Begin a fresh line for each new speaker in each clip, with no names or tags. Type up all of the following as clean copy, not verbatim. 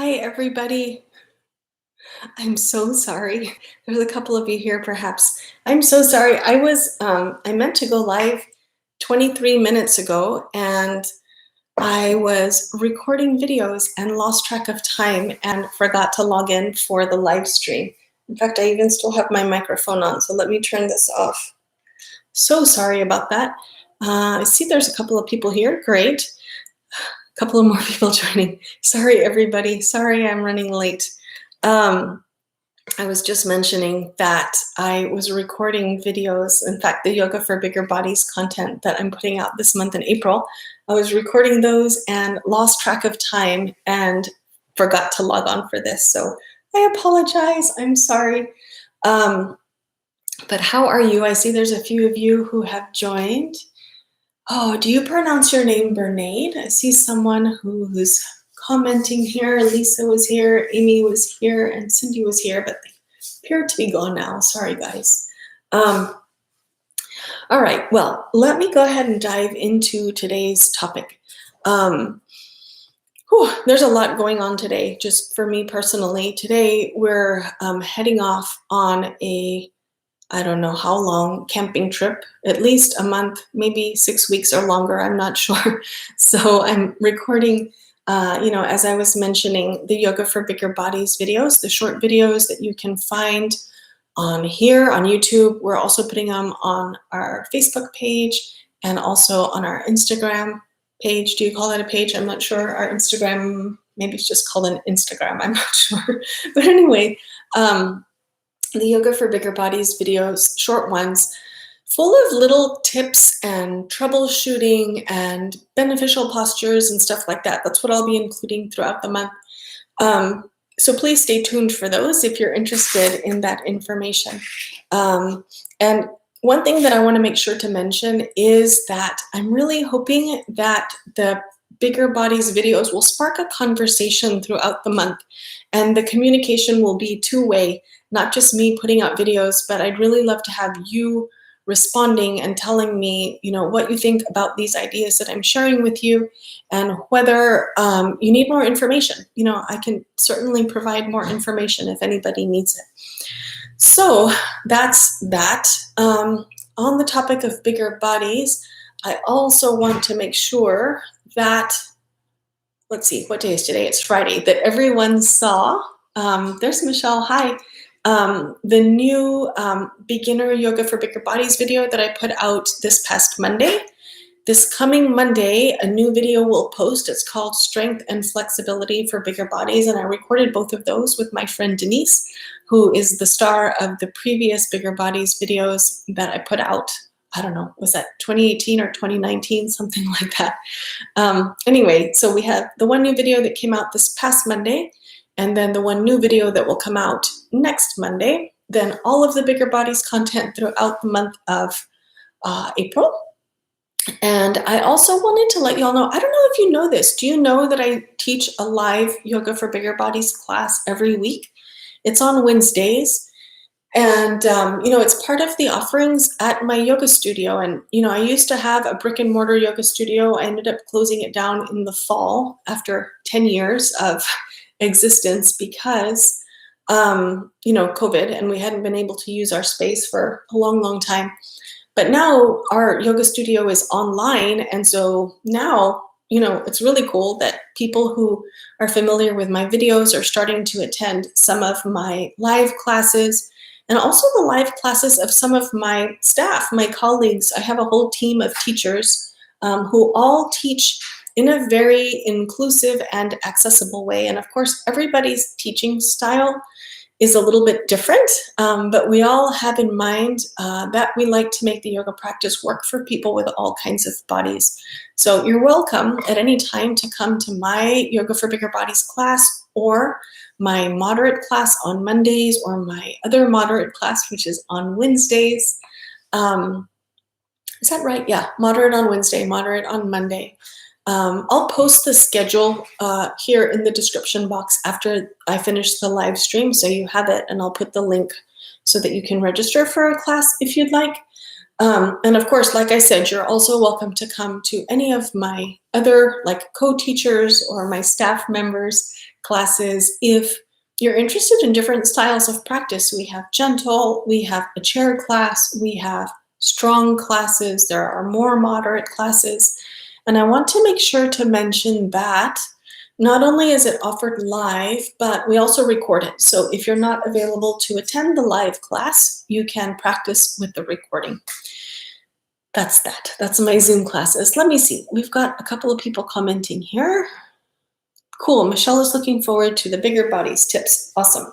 Hi, everybody. I'm so sorry. There's a couple of you here, perhaps. I'm so sorry. I meant to go live 23 minutes ago, and I was recording videos and lost track of time and forgot to log in for the live stream. In fact, I even still have my microphone on, so let me turn this off. So sorry about that. I see there's a couple of people here. Great. A couple of more people joining. Sorry, everybody. Sorry I'm running late. I was just mentioning that I was recording videos. In fact, the Yoga for Bigger Bodies content that I'm putting out this month in April, I was recording those and lost track of time and forgot to log on for this. So I apologize. I'm sorry. But how are you? I see there's a few of you who have joined. Oh, do you pronounce your name Bernade? I see someone who's commenting here. Lisa was here, Amy was here, and Cindy was here, but they appear to be gone now. Sorry, guys. All right, well, let me go ahead and dive into today's topic. There's a lot going on today, just for me personally. Today, we're heading off on I don't know how long, camping trip, at least a month, maybe 6 weeks or longer, I'm not sure. So I'm recording, as I was mentioning, the Yoga for Bigger Bodies videos, the short videos that you can find on here on YouTube. We're also putting them on our Facebook page and also on our Instagram page. Do you call that a page? I'm not sure. Our Instagram, maybe it's just called an Instagram, I'm not sure. But anyway, the Yoga for Bigger Bodies videos, short ones, full of little tips and troubleshooting and beneficial postures and stuff like that. That's what I'll be including throughout the month. So please stay tuned for those if you're interested in that information. And one thing that I want to make sure to mention is that I'm really hoping that the Bigger Bodies videos will spark a conversation throughout the month, and the communication will be two-way, not just me putting out videos, but I'd really love to have you responding and telling me, what you think about these ideas that I'm sharing with you, and whether you need more information. I can certainly provide more information if anybody needs it. So that's that. On the topic of bigger bodies, I also want to make sure that, let's see, what day is today? It's Friday, that everyone saw, there's Michelle, hi, the new Beginner Yoga for Bigger Bodies video that I put out this past Monday. This coming Monday, a new video will post. It's called Strength and Flexibility for Bigger Bodies, and I recorded both of those with my friend Denise, who is the star of the previous Bigger Bodies videos that I put out. I don't know, was that 2018 or 2019, something like that. Anyway, so we have the one new video that came out this past Monday, and then the one new video that will come out next Monday, then all of the Bigger Bodies content throughout the month of April. And I also wanted to let you all know, I don't know if you know this, do you know that I teach a live Yoga for Bigger Bodies class every week? It's on Wednesdays. And, it's part of the offerings at my yoga studio. And, I used to have a brick and mortar yoga studio. I ended up closing it down in the fall after 10 years of existence because, COVID, and we hadn't been able to use our space for a long, long time. But now our yoga studio is online. And so now, it's really cool that people who are familiar with my videos are starting to attend some of my live classes, and also the live classes of some of my staff, my colleagues. I have a whole team of teachers who all teach in a very inclusive and accessible way. And of course, everybody's teaching style is a little bit different, but we all have in mind that we like to make the yoga practice work for people with all kinds of bodies. So you're welcome at any time to come to my Yoga for Bigger Bodies class, or my moderate class on Mondays, or my other moderate class, which is on Wednesdays. Is that right? Yeah, moderate on Wednesday, moderate on Monday. I'll post the schedule here in the description box after I finish the live stream, so you have it, and I'll put the link so that you can register for a class if you'd like. And of course, like I said, you're also welcome to come to any of my other like co-teachers or my staff members classes if you're interested in different styles of practice. We have gentle, we have a chair class, we have strong classes, there are more moderate classes. And I want to make sure to mention that not only is it offered live, but we also record it. So if you're not available to attend the live class, you can practice with the recording. That's that. That's my Zoom classes. Let me see. We've got a couple of people commenting here. Cool. Michelle is looking forward to the bigger bodies tips. Awesome.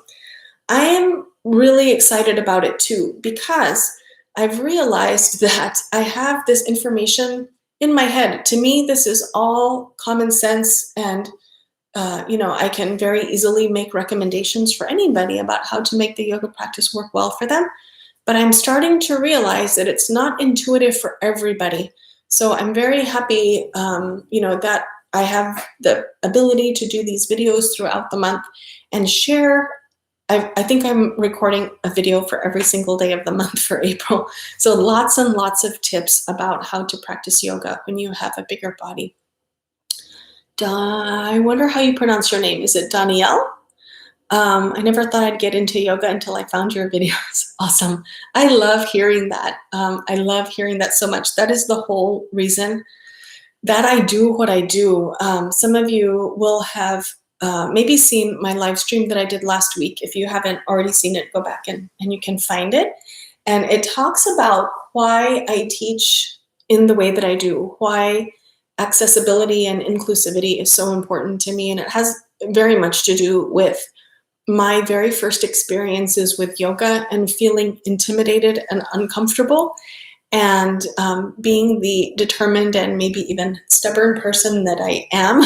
I am really excited about it too, because I've realized that I have this information in my head. To me, this is all common sense, and I can very easily make recommendations for anybody about how to make the yoga practice work well for them. But I'm starting to realize that it's not intuitive for everybody. So I'm very happy, that I have the ability to do these videos throughout the month and share. I think I'm recording a video for every single day of the month for April. So lots and lots of tips about how to practice yoga when you have a bigger body. I wonder how you pronounce your name. Is it Danielle? I never thought I'd get into yoga until I found your videos. Awesome. I love hearing that. I love hearing that so much. That is the whole reason that I do what I do. Some of you will have maybe seen my live stream that I did last week. If you haven't already seen it, go back and you can find it. And it talks about why I teach in the way that I do, why accessibility and inclusivity is so important to me. And it has very much to do with my very first experiences with yoga and feeling intimidated and uncomfortable, and being the determined and maybe even stubborn person that I am,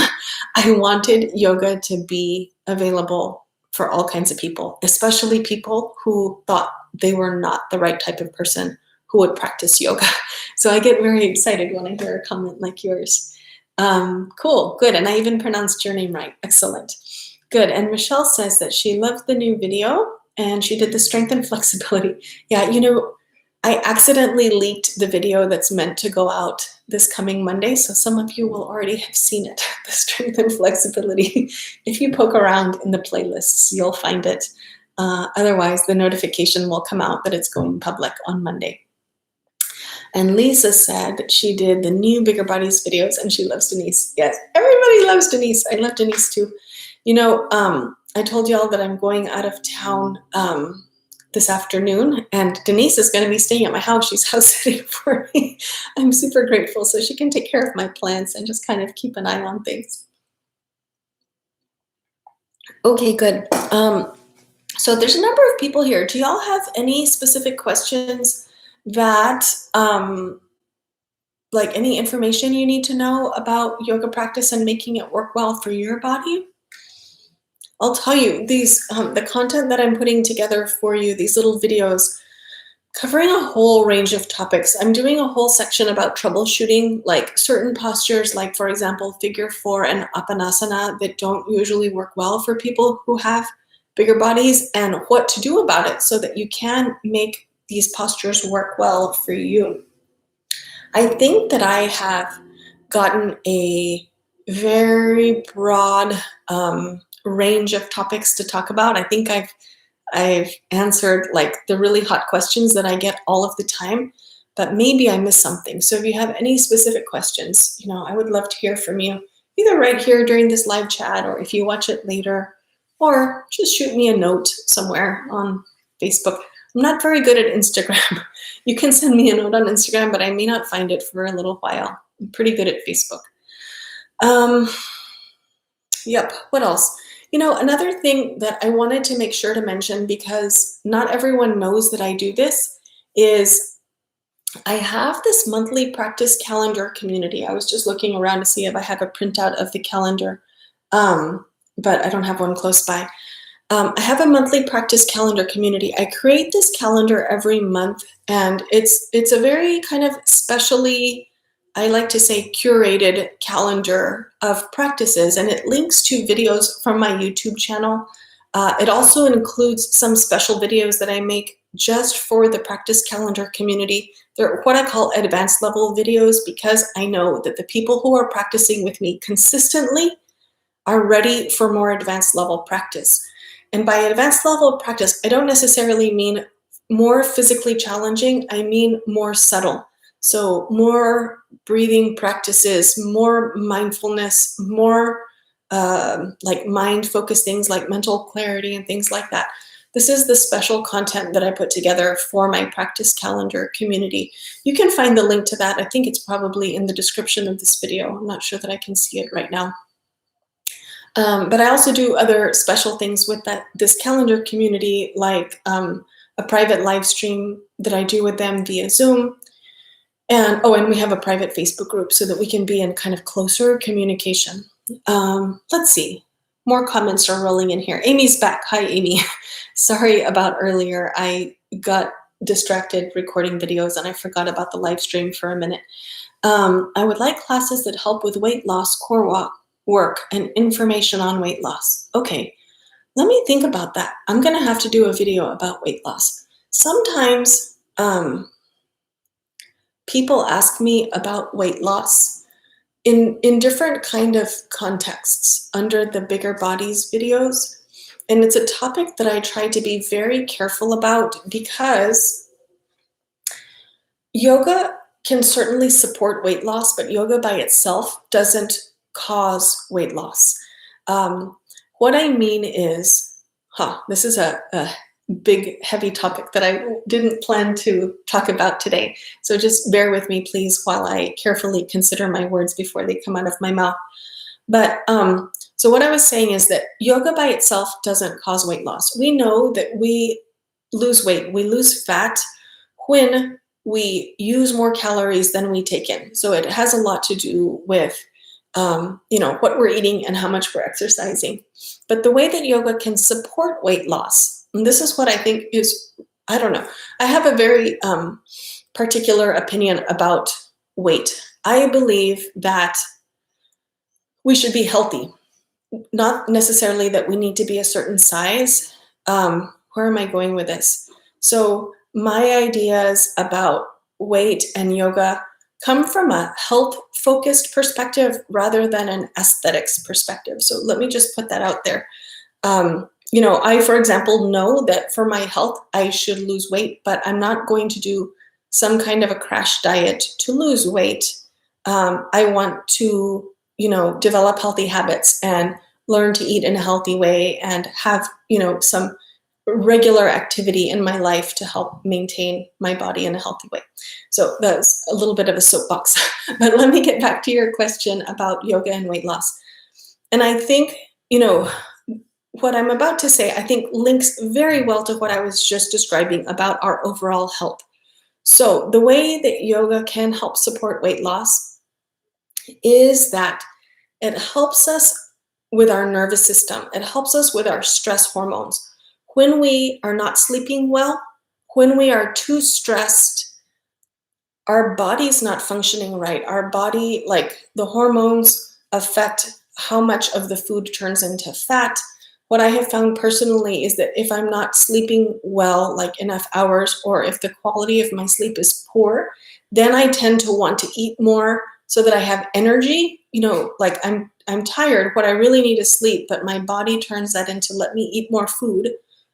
I wanted yoga to be available for all kinds of people, especially people who thought they were not the right type of person who would practice yoga. So I get very excited when I hear a comment like yours. Cool, good, and I even pronounced your name right. Excellent. Good, and Michelle says that she loved the new video and she did the strength and flexibility. Yeah, I accidentally leaked the video that's meant to go out this coming Monday, so some of you will already have seen it, the strength and flexibility. If you poke around in the playlists, you'll find it. Otherwise, the notification will come out that it's going public on Monday. And Lisa said that she did the new Bigger Bodies videos and she loves Denise. Yes, everybody loves Denise. I love Denise too. I told y'all that I'm going out of town this afternoon, and Denise is going to be staying at my house. She's house sitting for me. I'm super grateful, so she can take care of my plants and just kind of keep an eye on things. Okay, good. So there's a number of people here. Do y'all have any specific questions that, like any information you need to know about yoga practice and making it work well for your body? I'll tell you, the content that I'm putting together for you, these little videos covering a whole range of topics. I'm doing a whole section about troubleshooting, like certain postures, like for example, figure 4 and Apanasana, that don't usually work well for people who have bigger bodies, and what to do about it so that you can make these postures work well for you. I think that I have gotten a very broad range of topics to talk about. I think I've answered like the really hot questions that I get all of the time, but maybe I missed something. So if you have any specific questions, I would love to hear from you, either right here during this live chat, or if you watch it later, or just shoot me a note somewhere on Facebook. I'm not very good at Instagram. You can send me a note on Instagram, but I may not find it for a little while. I'm pretty good at Facebook. Yep, what else? Another thing that I wanted to make sure to mention, because not everyone knows that I do this, is I have this monthly practice calendar community. I was just looking around to see if I have a printout of the calendar, but I don't have one close by. I have a monthly practice calendar community. I create this calendar every month, and it's a very kind of specially, I like to say, curated calendar of practices, and it links to videos from my YouTube channel. It also includes some special videos that I make just for the practice calendar community. They're what I call advanced level videos, because I know that the people who are practicing with me consistently are ready for more advanced level practice. And by advanced level practice, I don't necessarily mean more physically challenging, I mean more subtle. So more breathing practices, more mindfulness, more like mind-focused things like mental clarity and things like that. This is the special content that I put together for my practice calendar community. You can find the link to that. I think it's probably in the description of this video. I'm not sure that I can see it right now. But I also do other special things with this calendar community, like a private live stream that I do with them via Zoom. And we have a private Facebook group so that we can be in kind of closer communication. Let's see. More comments are rolling in here. Amy's back. Hi, Amy. Sorry about earlier. I got distracted recording videos and I forgot about the live stream for a minute. I would like classes that help with weight loss, core work, and information on weight loss. Okay, let me think about that. I'm going to have to do a video about weight loss. Sometimes people ask me about weight loss in different kind of contexts under the bigger bodies videos. And it's a topic that I try to be very careful about, because yoga can certainly support weight loss, but yoga by itself doesn't cause weight loss. What I mean is, this is a big, heavy topic that I didn't plan to talk about today. So just bear with me, please, while I carefully consider my words before they come out of my mouth. But so what I was saying is that yoga by itself doesn't cause weight loss. We know that we lose weight, we lose fat when we use more calories than we take in. So it has a lot to do with what we're eating and how much we're exercising. But the way that yoga can support weight loss, and this is what I think is, I don't know, I have a very particular opinion about weight. I believe that we should be healthy, not necessarily that we need to be a certain size. Where am I going with this? So my ideas about weight and yoga come from a health-focused perspective rather than an aesthetics perspective. So let me just put that out there. I, for example, know that for my health, I should lose weight, but I'm not going to do some kind of a crash diet to lose weight. I want to, develop healthy habits and learn to eat in a healthy way and have, some regular activity in my life to help maintain my body in a healthy way. So that's a little bit of a soapbox, but let me get back to your question about yoga and weight loss. And I think, what I'm about to say, I think links very well to what I was just describing about our overall health. So the way that yoga can help support weight loss is that it helps us with our nervous system. It helps us with our stress hormones. When we are not sleeping well, when we are too stressed, our body's not functioning right. Our body, like the hormones, affect how much of the food turns into fat. What I have found personally is that if I'm not sleeping well, like enough hours, or if the quality of my sleep is poor, then I tend to want to eat more so that I have energy. Like I'm tired. What I really need is sleep, but my body turns that into let me eat more food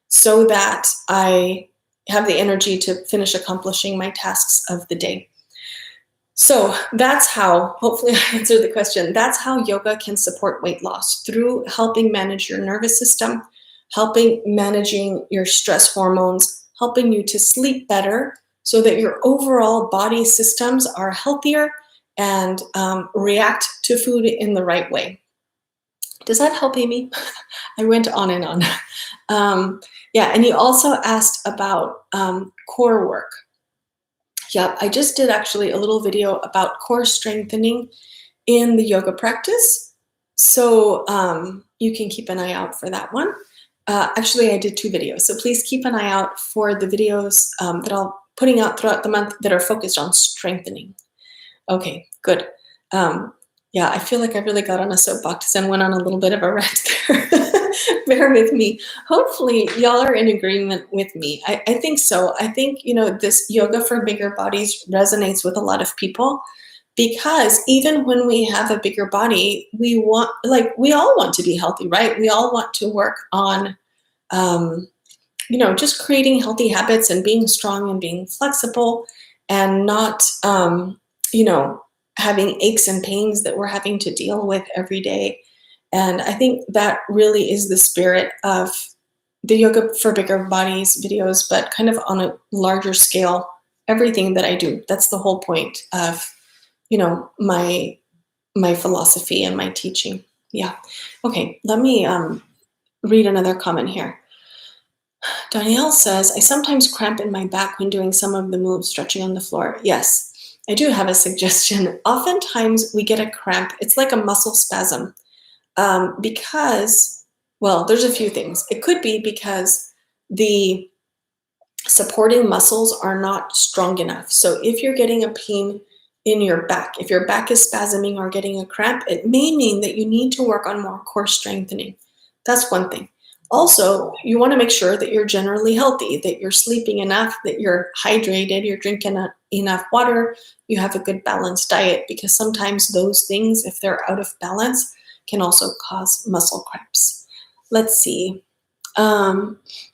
so that I have the energy to finish accomplishing my tasks of the day. So that's how, hopefully I answered the question, that's how yoga can support weight loss, through helping manage your nervous system, helping managing your stress hormones, helping you to sleep better so that your overall body systems are healthier and react to food in the right way. Does that help, Amy? I went on and on. And you also asked about core work. Yep, I just did actually a little video about core strengthening in the yoga practice. So you can keep an eye out for that one. Actually, I did 2 videos, so please keep an eye out for the videos that I'll putting out throughout the month that are focused on strengthening. Okay, good. Yeah, I feel like I really got on a soapbox and went on a little bit of a rant there. Bear with me. Hopefully, y'all are in agreement with me. I think so. I think, this yoga for bigger bodies resonates with a lot of people because even when we have a bigger body, we all want to be healthy, right? We all want to work on, um, just creating healthy habits and being strong and being flexible and not, you know, having aches and pains that we're having to deal with every day. And I think that really is the spirit of the Yoga for Bigger Bodies videos, but kind of on a larger scale, everything that I do. That's the whole point of, my philosophy and my teaching. Yeah. Okay, let me read another comment here. Danielle says, I sometimes cramp in my back when doing some of the moves stretching on the floor. Yes, I do have a suggestion. Oftentimes we get a cramp. It's like a muscle spasm because, well, there's a few things. It could be because the supporting muscles are not strong enough. So if you're getting a pain in your back, if your back is spasming or getting a cramp, it may mean that you need to work on more core strengthening. That's one thing. Also, you want to make sure that you're generally healthy, that you're sleeping enough, that you're hydrated, you're drinking enough water, you have a good balanced diet, because sometimes those things, if they're out of balance, can also cause muscle cramps. Let's see.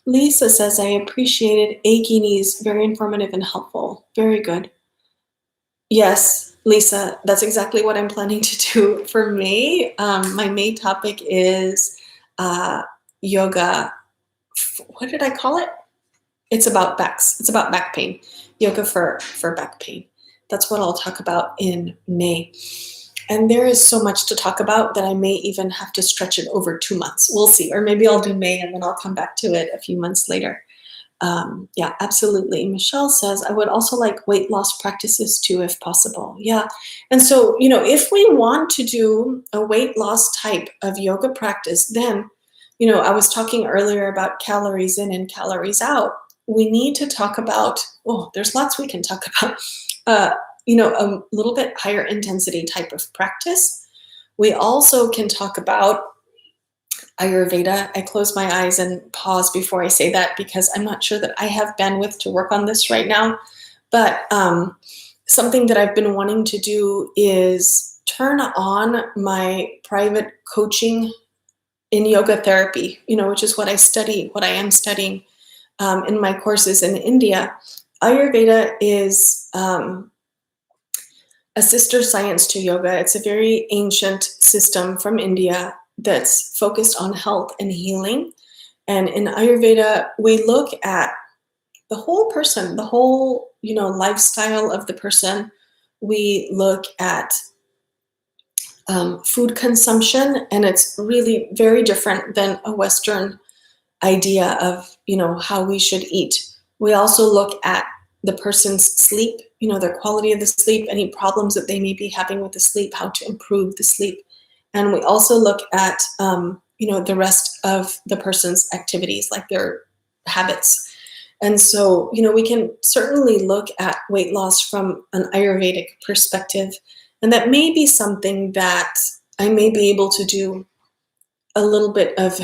Lisa says, I appreciated achy knees. Very informative and helpful. Very good. Yes, Lisa, that's exactly what I'm planning to do for May. My May topic is yoga. What did I call it? It's about backs. It's about back pain. Yoga for back pain. That's what I'll talk about in May. And there is so much to talk about that I may even have to stretch it over 2 months. We'll see. Or maybe I'll do May and then I'll come back to it a few months later. Yeah, absolutely. Michelle says, I would also like weight loss practices too, if possible. Yeah. And so, if we want to do a weight loss type of yoga practice, then, I was talking earlier about calories in and calories out. We need to talk about, there's lots we can talk about. A little bit higher intensity type of practice. We also can talk about Ayurveda. I close my eyes and pause before I say that because I'm not sure that I have bandwidth to work on this right now. But something that I've been wanting to do is turn on my private coaching in yoga therapy, which is what I study, what I am studying in my courses in India. Ayurveda is a sister science to yoga. It's a very ancient system from India that's focused on health and healing. And in Ayurveda, we look at the whole person, the whole, lifestyle of the person. We look at food consumption, and it's really very different than a Western idea of, how we should eat. We also look at the person's sleep, their quality of the sleep, any problems that they may be having with the sleep, how to improve the sleep. And we also look at, the rest of the person's activities, like their habits. And so, we can certainly look at weight loss from an Ayurvedic perspective. And that may be something that I may be able to do a little bit of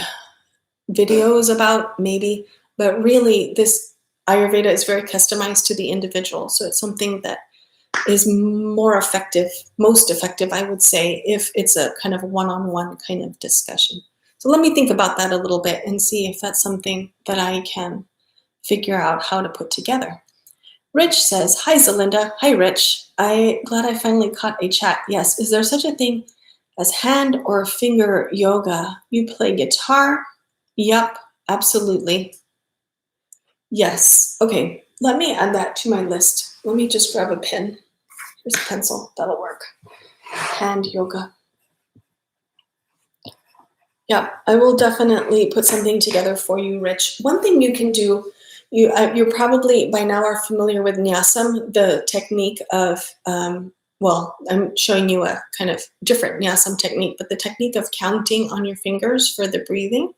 videos about, maybe, but really this Ayurveda is very customized to the individual. So it's something that is more effective, most effective, I would say, if it's a kind of one-on-one kind of discussion. So let me think about that a little bit and see if that's something that I can figure out how to put together. Rich says, hi, Zelinda. Hi, Rich. Glad I finally caught a chat. Yes, is there such a thing as hand or finger yoga? You play guitar? Yep, absolutely. Yes. Okay, let me add that to my list. Let me just grab a pen. Here's a pencil. That'll work. Hand yoga. Yeah, I will definitely put something together for you, Rich. One thing you can do, you probably by now are familiar with Nyasam, the technique of, I'm showing you a kind of different Nyasam technique, but the technique of counting on your fingers for the breathing.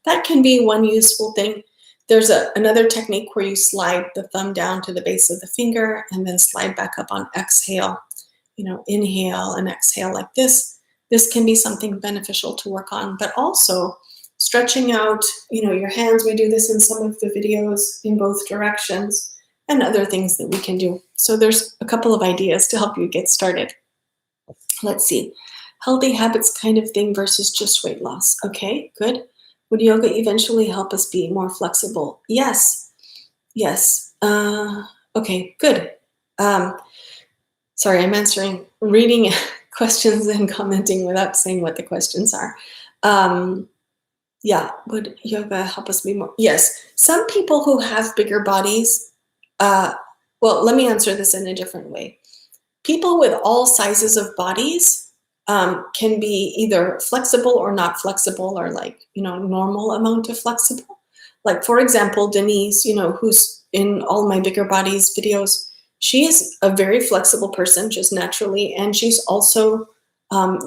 That can be one useful thing. There's another technique where you slide the thumb down to the base of the finger and then slide back up on exhale. inhale and exhale like this. This can be something beneficial to work on, but also stretching out, your hands. We do this in some of the videos in both directions, and other things that we can do. So there's a couple of ideas to help you get started. Let's see. Healthy habits kind of thing versus just weight loss. Okay, good. Would yoga eventually help us be more flexible? Yes. Yes. Okay, good. Sorry, I'm reading questions and commenting without saying what the questions are. Yeah, would yoga help us be more? Yes. Some people who have bigger bodies, well, let me answer this in a different way. People with all sizes of bodies can be either flexible or not flexible, or normal amount of flexible. Like, for example, Denise, who's in all my bigger bodies videos, she is a very flexible person just naturally, and she's also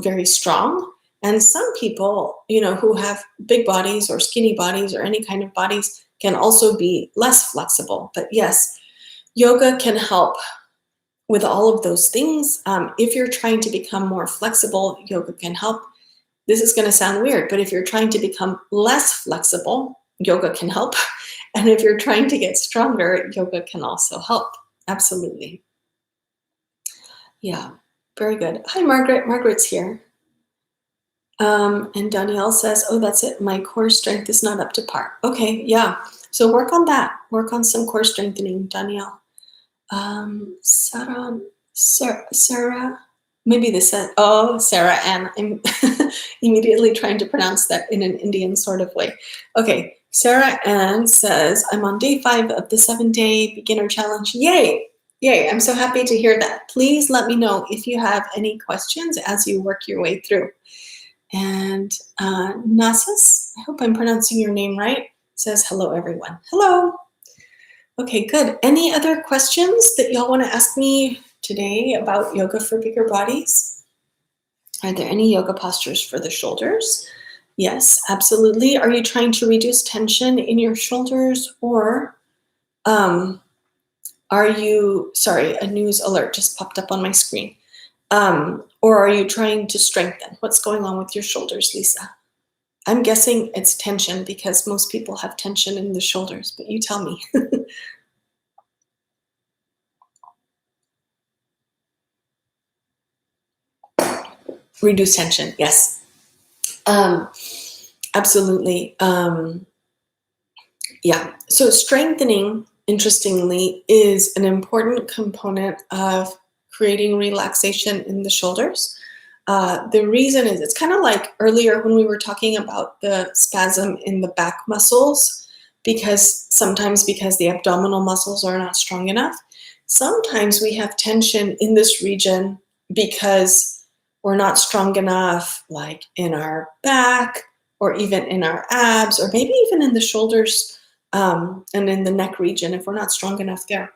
very strong. And some people, who have big bodies or skinny bodies or any kind of bodies can also be less flexible. But yes, yoga can help with all of those things. If you're trying to become more flexible, yoga can help. This is going to sound weird, but if you're trying to become less flexible, yoga can help. And if you're trying to get stronger, yoga can also help. Absolutely. Yeah, very good. Hi, Margaret. Margaret's here. And Danielle says, oh, that's it. My core strength is not up to par. Okay, yeah. So work on that. Work on some core strengthening, Danielle. Sarah, maybe this said, oh, Sarah Ann. I'm immediately trying to pronounce that in an Indian sort of way. Okay, Sarah Ann says, I'm on day 5 of the 7-day beginner challenge. Yay! Yay, I'm so happy to hear that. Please let me know if you have any questions as you work your way through. And Nasus, I hope I'm pronouncing your name right, says, hello, everyone. Hello. Okay, good. Any other questions that y'all want to ask me today about yoga for bigger bodies? Are there any yoga postures for the shoulders? Yes, absolutely. Are you trying to reduce tension in your shoulders, or are you, sorry, a news alert just popped up on my screen. Or are you trying to strengthen? What's going on with your shoulders, Lisa? I'm guessing it's tension because most people have tension in the shoulders, but you tell me. Reduce tension, yes. Absolutely. Yeah, so strengthening, interestingly, is an important component of creating relaxation in the shoulders. The reason is, it's kind of like earlier when we were talking about the spasm in the back muscles, sometimes because the abdominal muscles are not strong enough. Sometimes we have tension in this region because we're not strong enough, like in our back, or even in our abs, or maybe even in the shoulders and in the neck region if we're not strong enough there.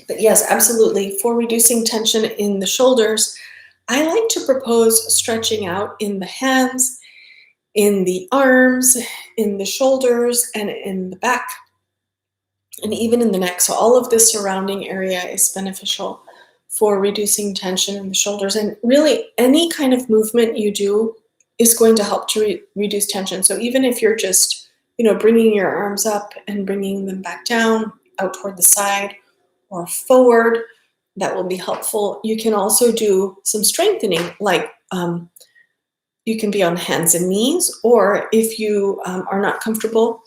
But yes, absolutely. For reducing tension in the shoulders, I like to propose stretching out in the hands, in the arms, in the shoulders, and in the back, and even in the neck. So all of the surrounding area is beneficial for reducing tension in the shoulders. And really, any kind of movement you do is going to help to reduce tension. So even if you're just, bringing your arms up and bringing them back down, out toward the side or forward, that will be helpful. You can also do some strengthening, like you can be on hands and knees, or if you are not comfortable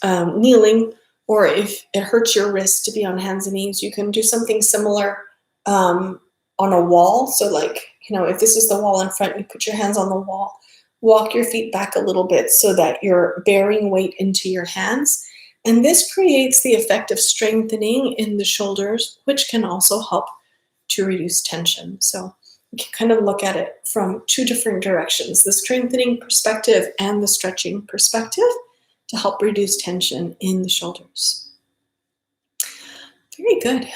kneeling, or if it hurts your wrist to be on hands and knees, you can do something similar on a wall. So like, if this is the wall in front, you put your hands on the wall, walk your feet back a little bit so that you're bearing weight into your hands. And this creates the effect of strengthening in the shoulders, which can also help to reduce tension. So you can kind of look at it from 2 different directions, the strengthening perspective and the stretching perspective, to help reduce tension in the shoulders. Very good.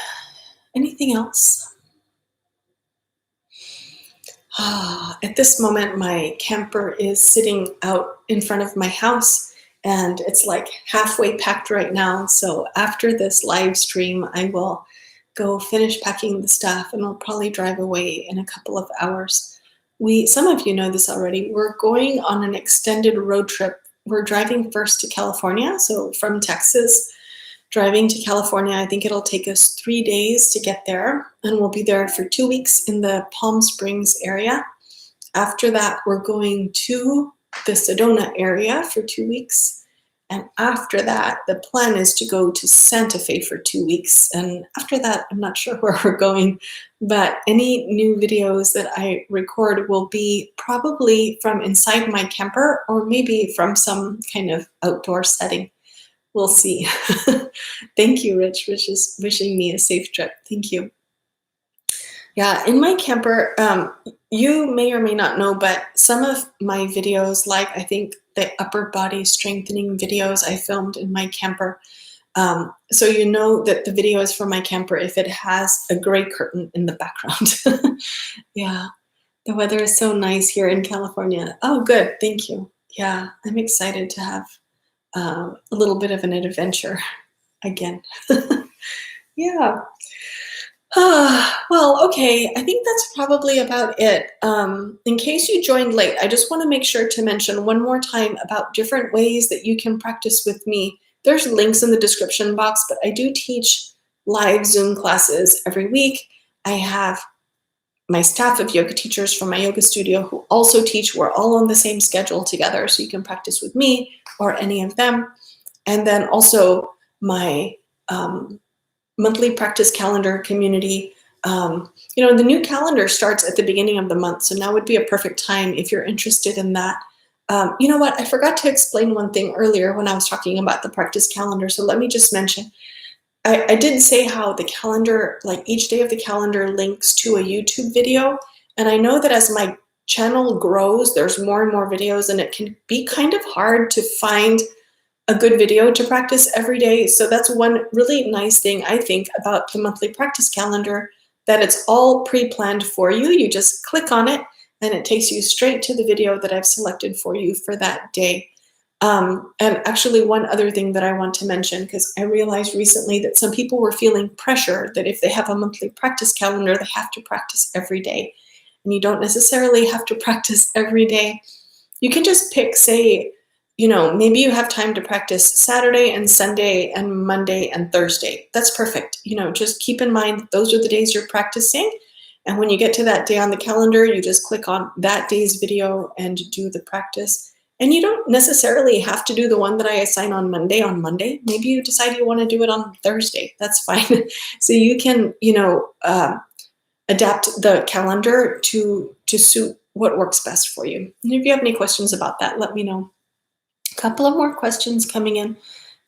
Anything else? At this moment, my camper is sitting out in front of my house, and it's like halfway packed right now. So after this live stream, I will go finish packing the stuff, and we'll probably drive away in a couple of hours. Some of you know this already. We're going on an extended road trip. We're driving first to California, so from Texas, driving to California. I think it'll take us 3 days to get there, and we'll be there for 2 weeks in the Palm Springs area. After that, we're going to the Sedona area for 2 weeks. And after that, the plan is to go to Santa Fe for 2 weeks. And after that, I'm not sure where we're going, but any new videos that I record will be probably from inside my camper or maybe from some kind of outdoor setting. We'll see. Thank you, Rich. Rich is wishing me a safe trip. Thank you. Yeah, in my camper, you may or may not know, but some of my videos, like I think the upper body strengthening videos I filmed in my camper, so you know that the video is from my camper if it has a gray curtain in the background. Yeah, the weather is so nice here in California. Oh, good. Thank you. Yeah, I'm excited to have a little bit of an adventure again. Yeah. Well, okay, I think that's probably about it. In case you joined late, I just want to make sure to mention one more time about different ways that you can practice with me. There's links in the description box, but I do teach live Zoom classes every week. I have my staff of yoga teachers from my yoga studio who also teach. We're all on the same schedule together, so you can practice with me or any of them. And then also my monthly practice calendar community. The new calendar starts at the beginning of the month, so now would be a perfect time if you're interested in that. You know what? I forgot to explain one thing earlier when I was talking about the practice calendar, so let me just mention. I did say how the calendar, like each day of the calendar links to a YouTube video, and I know that as my channel grows, there's more and more videos, and it can be kind of hard to find a good video to practice every day. So that's one really nice thing I think about the monthly practice calendar, that it's all pre-planned for you. You just click on it and it takes you straight to the video that I've selected for you for that day. And actually one other thing that I want to mention, because I realized recently that some people were feeling pressure that if they have a monthly practice calendar, they have to practice every day. And you don't necessarily have to practice every day. You can just pick, say, maybe you have time to practice Saturday and Sunday and Monday and Thursday. That's perfect. Just keep in mind those are the days you're practicing. And when you get to that day on the calendar, you just click on that day's video and do the practice. And you don't necessarily have to do the one that I assign on Monday. Maybe you decide you want to do it on Thursday. That's fine. So you can, adapt the calendar to suit what works best for you. And if you have any questions about that, let me know. Couple of more questions coming in.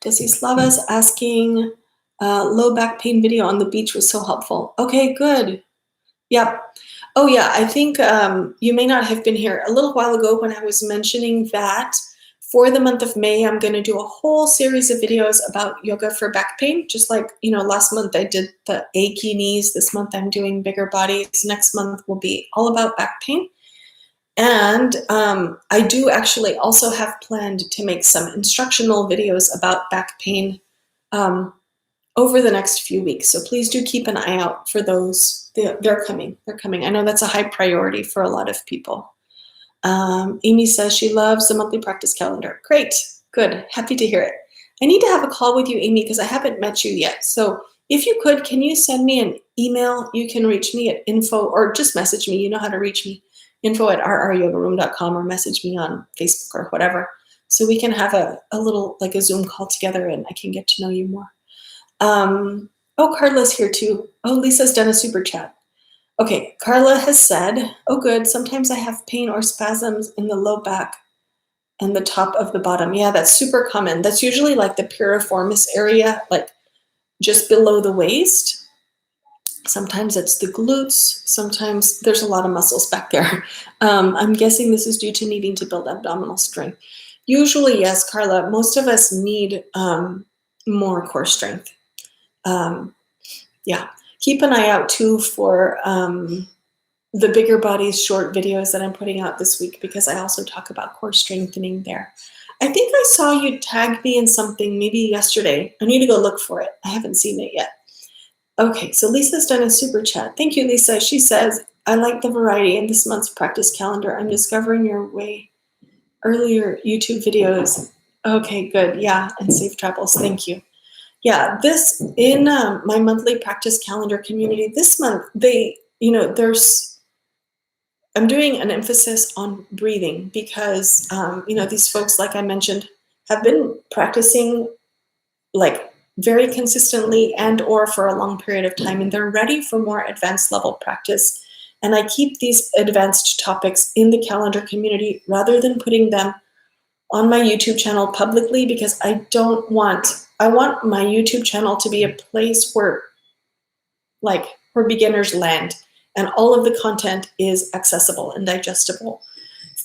Desislava's asking, low back pain video on the beach was so helpful. Okay, good. Yep. Oh yeah, I think you may not have been here a little while ago when I was mentioning that for the month of May, I'm going to do a whole series of videos about yoga for back pain. Just like, last month I did the achy knees. This month I'm doing bigger bodies. Next month will be all about back pain. And I do actually also have planned to make some instructional videos about back pain over the next few weeks. So please do keep an eye out for those. They're coming. I know that's a high priority for a lot of people. Amy says she loves the monthly practice calendar. Great. Good. Happy to hear it. I need to have a call with you, Amy, because I haven't met you yet. So if you could, can you send me an email? You can reach me at info or just message me. You know how to reach me. info@rryogaroom.com or message me on Facebook or whatever. So we can have a little, like a Zoom call together and I can get to know you more. Oh, Carla's here too. Oh, Lisa's done a super chat. Okay, Carla has said, oh good, sometimes I have pain or spasms in the low back and the top of the bottom. Yeah, that's super common. That's usually like the piriformis area, like just below the waist. Sometimes it's the glutes. Sometimes there's a lot of muscles back there. I'm guessing this is due to needing to build abdominal strength. Usually, yes, Carla, most of us need more core strength. Yeah, keep an eye out too for the bigger bodies short videos that I'm putting out this week, because I also talk about core strengthening there. I think I saw you tag me in something maybe yesterday. I need to go look for it. I haven't seen it yet. Okay, so Lisa's done a super chat. Thank you, Lisa. She says, I like the variety in this month's practice calendar. I'm discovering your way earlier YouTube videos. Okay, good. Yeah, and safe travels. Thank you. Yeah, this in my monthly practice calendar community this month, I'm doing an emphasis on breathing because, these folks, like I mentioned, have been practicing like very consistently and or for a long period of time, and they're ready for more advanced level practice. And I keep these advanced topics in the calendar community rather than putting them on my YouTube channel publicly because I want my YouTube channel to be a place where beginners land and all of the content is accessible and digestible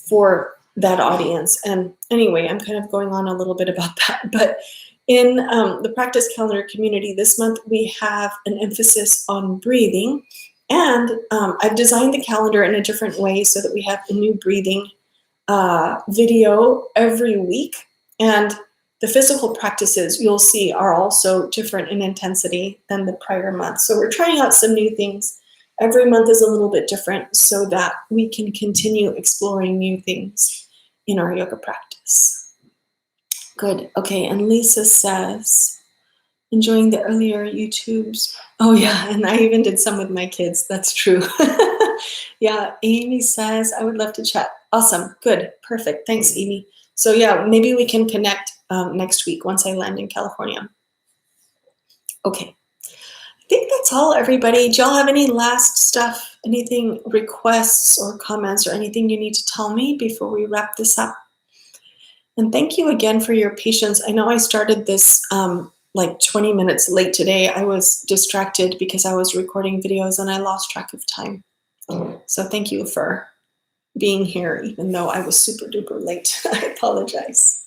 for that audience. And anyway, I'm kind of going on a little bit about that, but in the practice calendar community this month, we have an emphasis on breathing. And I've designed the calendar in a different way so that we have a new breathing video every week. And the physical practices you'll see are also different in intensity than the prior month. So we're trying out some new things. Every month is a little bit different so that we can continue exploring new things in our yoga practice. Good. Okay, and Lisa says, enjoying the earlier YouTubes. Oh yeah, and I even did some with my kids. That's true. Yeah, Amy says, I would love to chat. Awesome. Good. Perfect. Thanks, Amy. So yeah, maybe we can connect next week once I land in California. Okay. I think that's all, everybody. Do y'all have any last stuff, anything, requests or comments or anything you need to tell me before we wrap this up? And thank you again for your patience. I know I started this like 20 minutes late today. I was distracted because I was recording videos and I lost track of time. So thank you for being here, even though I was super duper late. I apologize.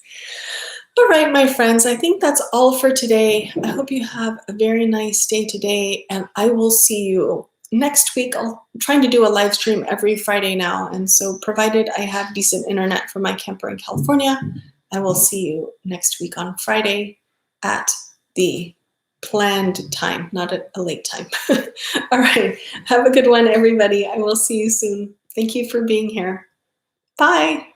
All right, my friends, I think that's all for today. I hope you have a very nice day today, and I will see you next week. I'm trying to do a live stream every Friday now, and so provided I have decent internet for my camper in California, I will see you next week on Friday at the planned time, not at a late time. All right, have a good one, everybody. I will see you soon. Thank you for being here. Bye.